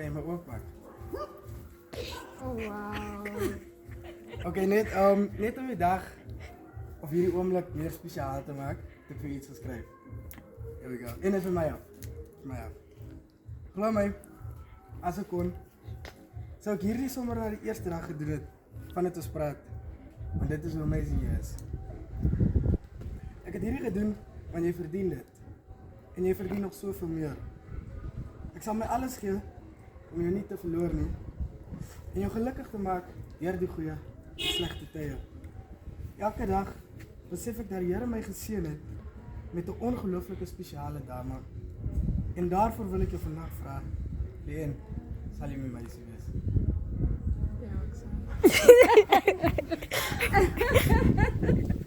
Kan je me openmaken? Oh, wow. Oké, net om je dag of jullie oomlik meer speciaal te maken, heb ik iets geschreven. Here we go. En even mij af. Geloof mij, als ik kon, zou ik hierdie sommer naar de eerste dag gedoen het van het ons praat. Want dit is hoe amazing jy is. Ek het hierdie gedoen, want jy verdien dit. En jy verdien nog soveel meer. Ek sal my alles gee om jou nie te verloor nie. En jou gelukkig te maak deur die goeie en slegte tye. Elke dag besef ek dat die Here my geseën het met 'n ongelooflike spesiale dame. En daarvoor wil ek jou vandag vra, Leen, sal jy my meisie wees? Ja, ik zal.